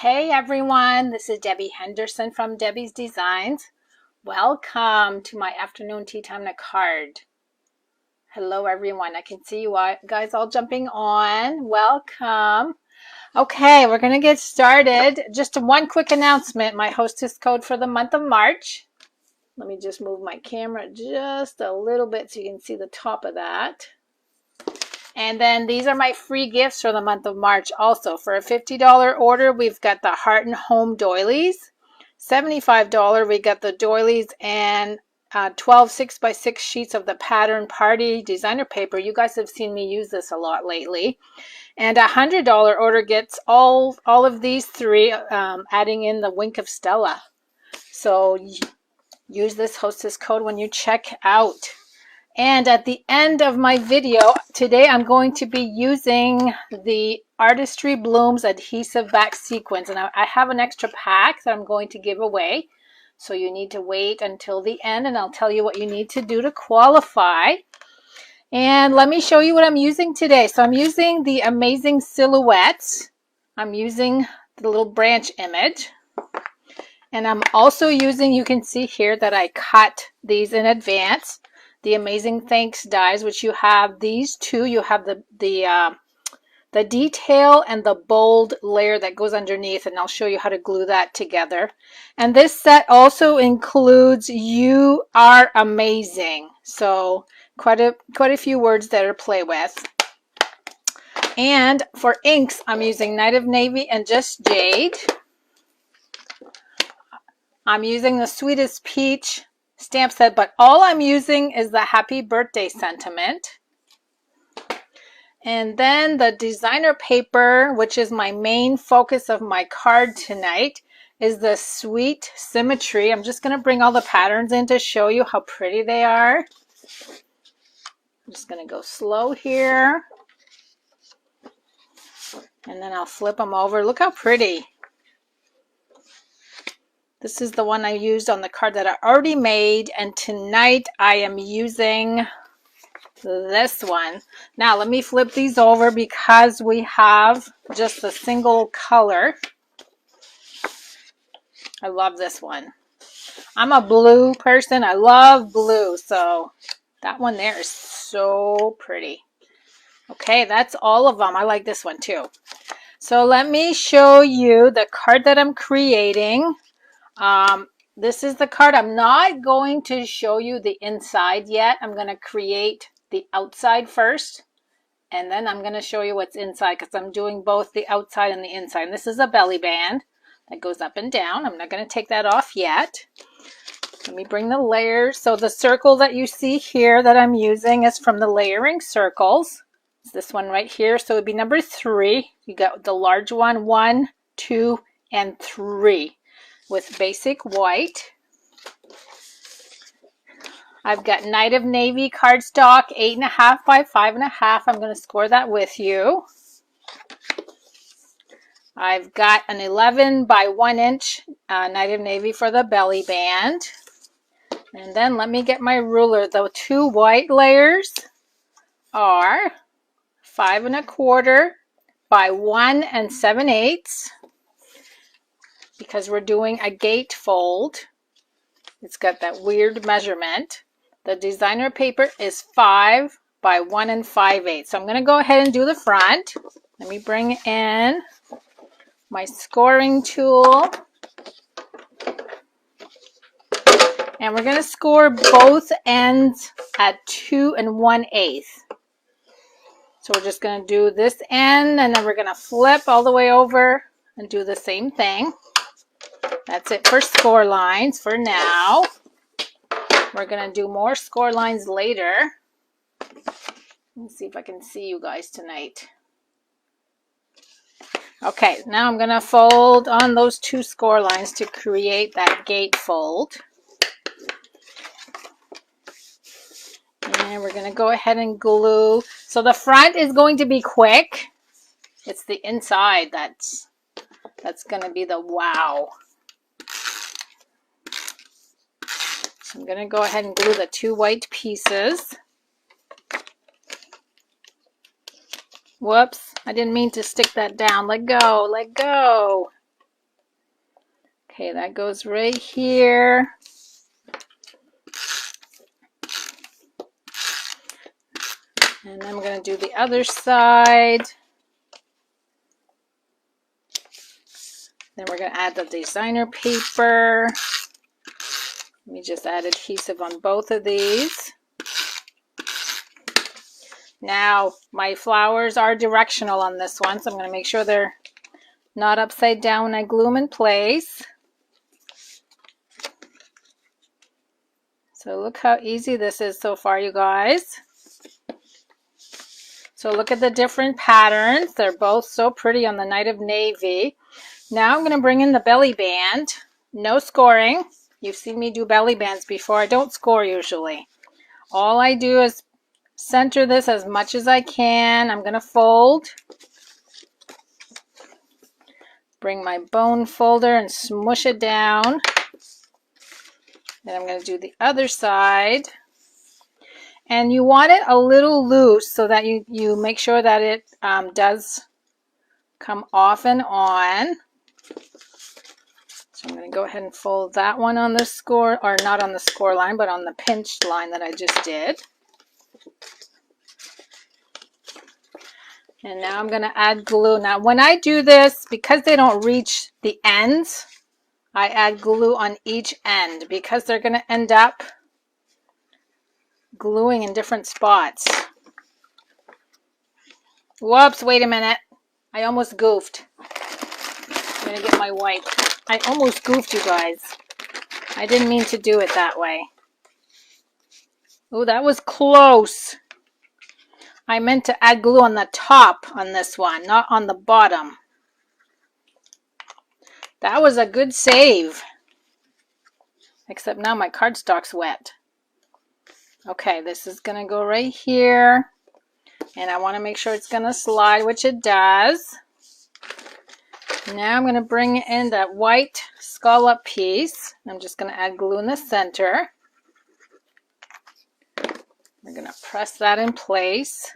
Hey everyone, this is Debbie Henderson from Debbie's Designs. Welcome to my afternoon tea time and a card. Hello everyone, I can see you guys all jumping on. Welcome. Okay, we're going to get started. Just one quick announcement, my hostess code for the month of March. Let me just move my camera just a little bit so you can see the top of that. And then these are my free gifts for the month of March also. For a $50 order, we've got the Heart and Home doilies. $75, we got the doilies and 12 6x6 sheets of the Pattern Party designer paper. You guys have seen me use this a lot lately. And a $100 order gets all of these three, adding in the Wink of Stella. So use this hostess code when you check out. And at the end of my video today, I'm going to be using the Artistry Blooms adhesive back sequins. And I have an extra pack that I'm going to give away. So you need to wait until the end and I'll tell you what you need to do to qualify. And let me show you what I'm using today. So I'm using the Amazing Silhouettes. I'm using the little branch image. And I'm also using, you can see here that I cut these in advance. The Amazing Thanks dies, which you have these two. You have the detail and the bold layer that goes underneath, and I'll show you how to glue that together. And this set also includes You Are Amazing. So quite a few words there to play with. And for inks, I'm using Night of Navy and Just Jade. I'm using the Sweetest Peach stamp set, but all I'm using is the Happy Birthday sentiment. And then the designer paper, which is my main focus of my card tonight, is the Sweet Symmetry. I'm just going to bring all the patterns in to show you how pretty they are. I'm just going to go slow here. And then I'll flip them over. Look how pretty. This is the one I used on the card that I already made, and tonight I am using this one. Now let me flip these over because we have just a single color. I love this one. I'm a blue person. I love blue, so that one there is so pretty. Okay, that's all of them. I like this one too. So let me show you the card that I'm creating. This is the card. I'm not going to show you the inside yet. I'm going to create the outside first, and then I'm going to show you what's inside because I'm doing both the outside and the inside. And this is a belly band that goes up and down. I'm not going to take that off yet. Let me bring the layers. So the circle that you see here that I'm using is from the Layering Circles. It's this one right here. So it would be number 3. You got the large one, 1, 2, and 3. With basic white. I've got Night of Navy cardstock, 8.5 by 5.5. I'm going to score that with you. I've got an 11 by 1 inch Night of Navy for the belly band. And then let me get my ruler. The 2 white layers are 5 1/4 by 1 7/8. Because we're doing a gate fold. It's got that weird measurement. The designer paper is 5 by 1 5/8. So I'm going to go ahead and do the front. Let me bring in my scoring tool. And we're going to score both ends at 2 1/8. So we're just going to do this end, and then we're going to flip all the way over and do the same thing. That's it for score lines for now. We're going to do more score lines later. Let's see if I can see you guys tonight. Okay, now I'm going to fold on those 2 score lines to create that gate fold. And we're going to go ahead and glue. So the front is going to be quick. It's the inside that's going to be the wow. I'm going to go ahead and glue the 2 white pieces. Whoops, I didn't mean to stick that down. Let go, let go. Okay, that goes right here. And then I'm going to do the other side. Then we're going to add the designer paper. Let me just add adhesive on both of these. Now, my flowers are directional on this one, so I'm going to make sure they're not upside down when I glue them in place. So look how easy this is so far, you guys. So look at the different patterns. They're both so pretty on the Night of Navy. Now I'm going to bring in the belly band. No scoring. You've seen me do belly bands before. I don't score usually. All I do is center this as much as I can. I'm going to fold. Bring my bone folder and smush it down. Then I'm going to do the other side. And you want it a little loose so that you make sure that it does come off and on. So I'm going to go ahead and fold that one on the score, or not on the score line, but on the pinched line that I just did. And now I'm going to add glue. Now when I do this, because they don't reach the ends, I add glue on each end because they're going to end up gluing in different spots. Whoops, wait a minute. I almost goofed. I'm going to get my wipe. I almost goofed, you guys. I didn't mean to do it that way. Oh, that was close. I meant to add glue on the top on this one, not on the bottom. That was a good save. Except now my cardstock's wet. Okay, this is going to go right here. And I want to make sure it's going to slide, which it does. Now I'm going to bring in that white scallop piece. I'm just going to add glue in the center. We're going to press that in place.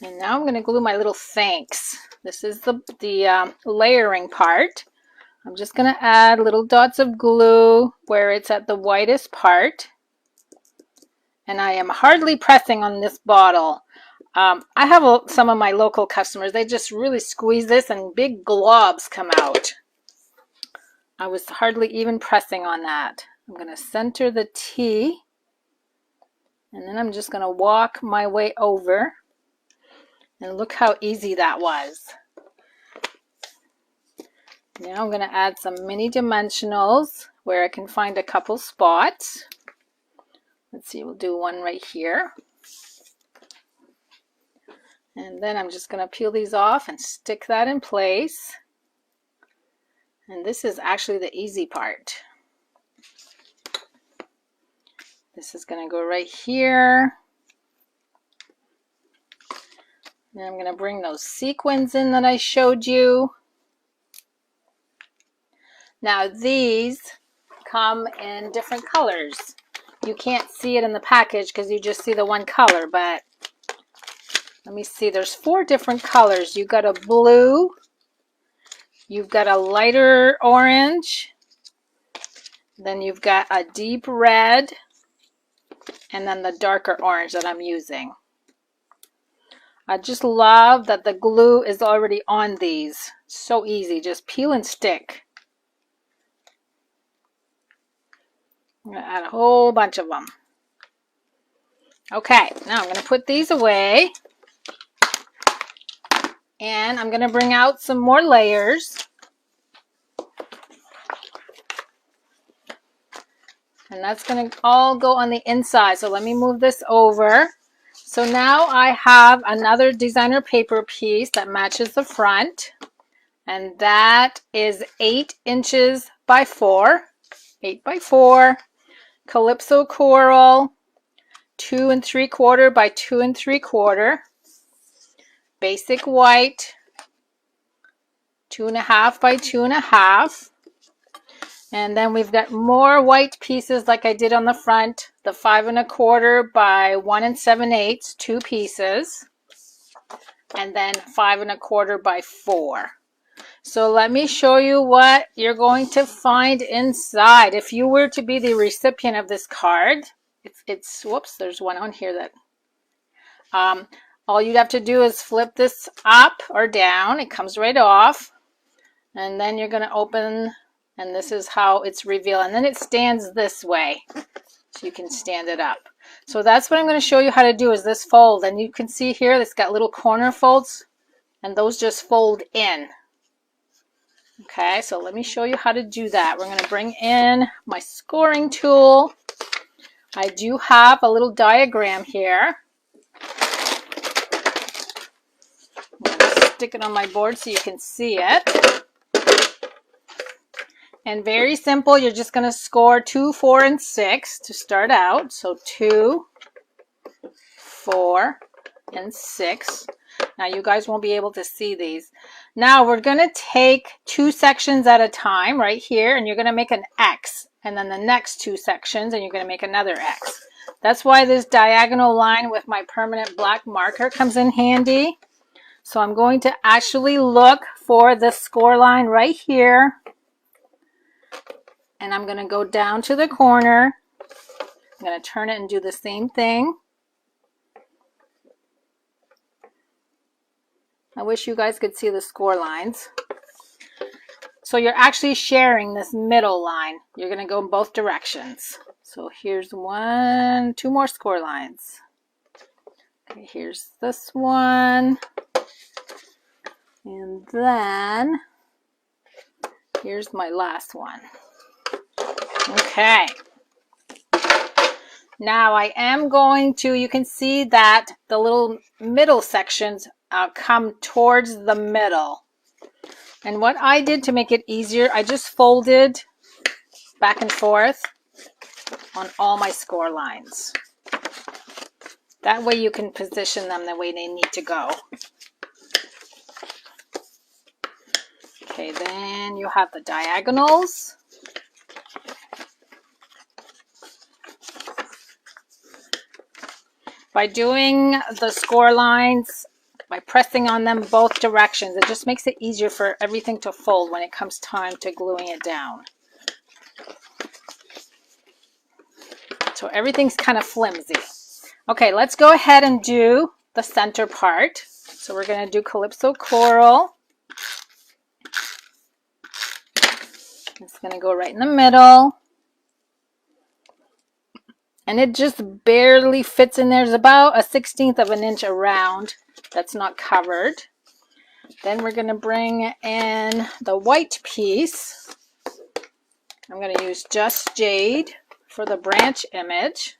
And now I'm going to glue my little thanks. This is the layering part. I'm just going to add little dots of glue where it's at the whitest part. And I am hardly pressing on this bottle. I have some of my local customers, they just really squeeze this and big globs come out. I was hardly even pressing on that. I'm going to center the T. And then I'm just going to walk my way over. And look how easy that was. Now I'm going to add some mini dimensionals where I can find a couple spots. Let's see, we'll do one right here. And then I'm just going to peel these off and stick that in place. And this is actually the easy part. This is going to go right here. Then I'm going to bring those sequins in that I showed you. Now these come in different colors. You can't see it in the package because you just see the one color, but let me see, there's 4 different colors. You've got a blue, you've got a lighter orange, then you've got a deep red, and then the darker orange that I'm using. I just love that the glue is already on these. So easy, just peel and stick. I'm going to add a whole bunch of them. Okay, now I'm going to put these away. And I'm going to bring out some more layers. And that's going to all go on the inside. So let me move this over. So now I have another designer paper piece that matches the front. And that is 8 inches by 4. 8 by 4. Calypso coral. 2 3/4 by 2 3/4. Basic white. 2.5 by 2.5. And then we've got more white pieces like I did on the front. The 5 1/4 by 1 7/8, 2 pieces. and then 5 1/4 by 4. So let me show you what you're going to find inside. If you were to be the recipient of this card, it's whoops, there's one on here that all you'd have to do is flip this up or down. It comes right off, and then you're going to open, and this is how it's revealed, and then it stands this way so you can stand it up. So that's what I'm going to show you how to do, is this fold, and you can see here it's got little corner folds, and those just fold in. Okay, so let me show you how to do that. We're going to bring in my scoring tool. I do have a little diagram here. I'm going to stick it on my board so you can see it. And very simple, you're just going to score 2, 4, and 6 to start out. So 2, 4, and 6. Now you guys won't be able to see these. Now we're going to take 2 sections at a time right here, and you're going to make an X, and then the next 2 sections, and you're going to make another X. That's why this diagonal line with my permanent black marker comes in handy. So I'm going to actually look for the score line right here, and I'm going to go down to the corner. I'm going to turn it and do the same thing. I wish you guys could see the score lines. So you're actually sharing this middle line. You're going to go in both directions. So here's 2 more score lines. Okay, here's this one. And then here's my last one. Okay. Now I am going to, you can see that the little middle sections come towards the middle. And what I did to make it easier, I just folded back and forth on all my score lines. That way you can position them the way they need to go. Okay, then you have the diagonals. By doing the score lines, by pressing on them both directions, it just makes it easier for everything to fold when it comes time to gluing it down. So everything's kind of flimsy. Okay, let's go ahead and do the center part. So we're going to do Calypso Coral. It's going to go right in the middle. And it just barely fits in there. There's about a 1/16 of an inch around that's not covered. Then we're going to bring in the white piece. I'm going to use Just Jade for the branch image.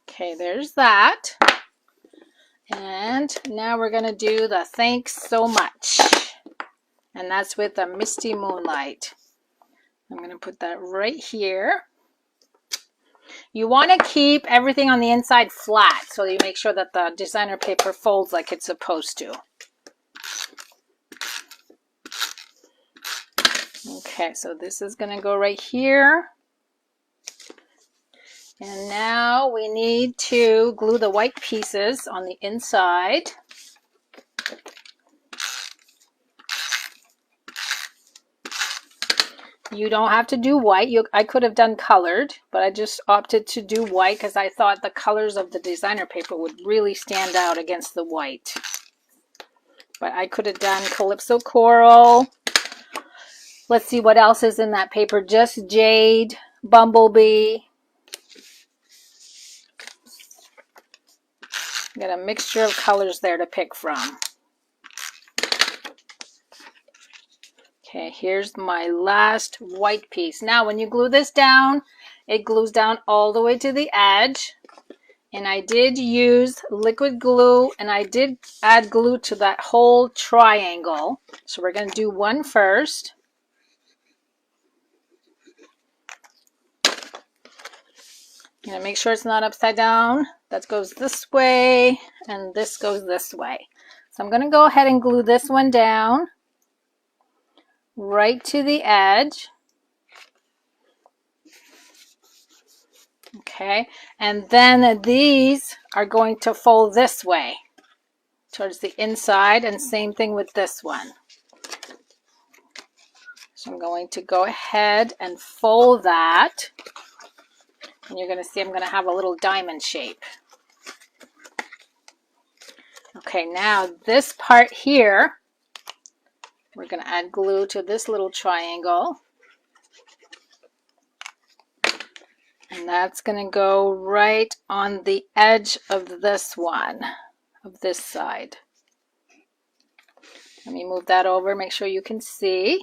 Okay, there's that. And now we're going to do the Thanks So Much. And that's with the Misty Moonlight. I'm going to put that right here. You want to keep everything on the inside flat so you make sure that the designer paper folds like it's supposed to. Okay, so this is going to go right here. And now we need to glue the white pieces on the inside. You don't have to do white. I could have done colored, but I just opted to do white because I thought the colors of the designer paper would really stand out against the white. But I could have done Calypso Coral. Let's see what else is in that paper. Just Jade, Bumblebee. Got a mixture of colors there to pick from. Okay, here's my last white piece. Now, when you glue this down, it glues down all the way to the edge. And I did use liquid glue, and I did add glue to that whole triangle. So we're going to do one first. I'm going to make sure it's not upside down. That goes this way, and this goes this way. So I'm going to go ahead and glue this one down right to the edge. Okay, and then these are going to fold this way towards the inside, and same thing with this one. So I'm going to go ahead and fold that, and you're going to see I'm going to have a little diamond shape. Okay, now this part here, we're going to add glue to this little triangle. And that's going to go right on the edge of this one, of this side. Let me move that over, make sure you can see.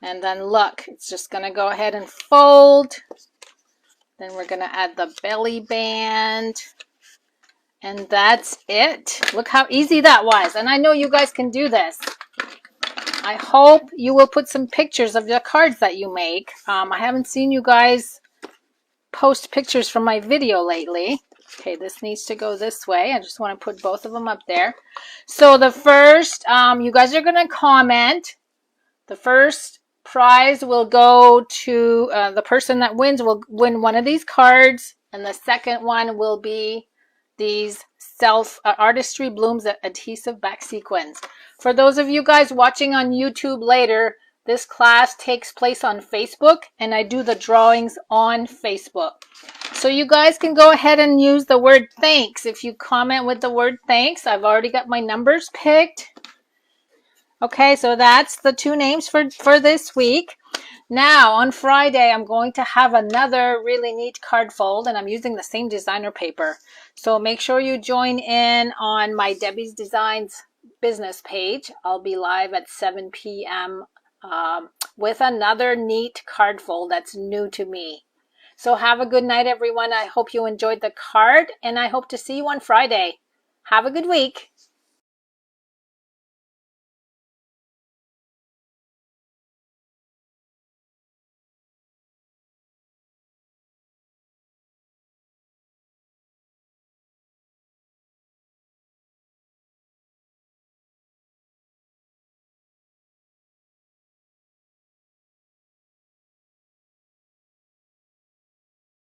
And then look, it's just going to go ahead and fold. Then we're going to add the belly band. And that's it. Look how easy that was. And I know you guys can do this. I hope you will put some pictures of the cards that you make. I haven't seen you guys post pictures from my video lately. Okay, this needs to go this way. I just want to put both of them up there. So the first, you guys are going to comment. The first prize will go to the person that wins will win one of these cards, and the second one will be these artistry blooms adhesive back sequins. For those of you guys watching on YouTube later, this class takes place on Facebook, and I do the drawings on Facebook. So you guys can go ahead and use the word thanks. If you comment with the word thanks, I've already got my numbers picked. Okay, so that's the 2 names for this week. Now, on Friday, I'm going to have another really neat card fold, and I'm using the same designer paper. So make sure you join in on my Debbie's Designs business page. I'll be live at 7 p.m. With another neat card fold that's new to me. So have a good night, everyone. I hope you enjoyed the card, and I hope to see you on Friday. Have a good week.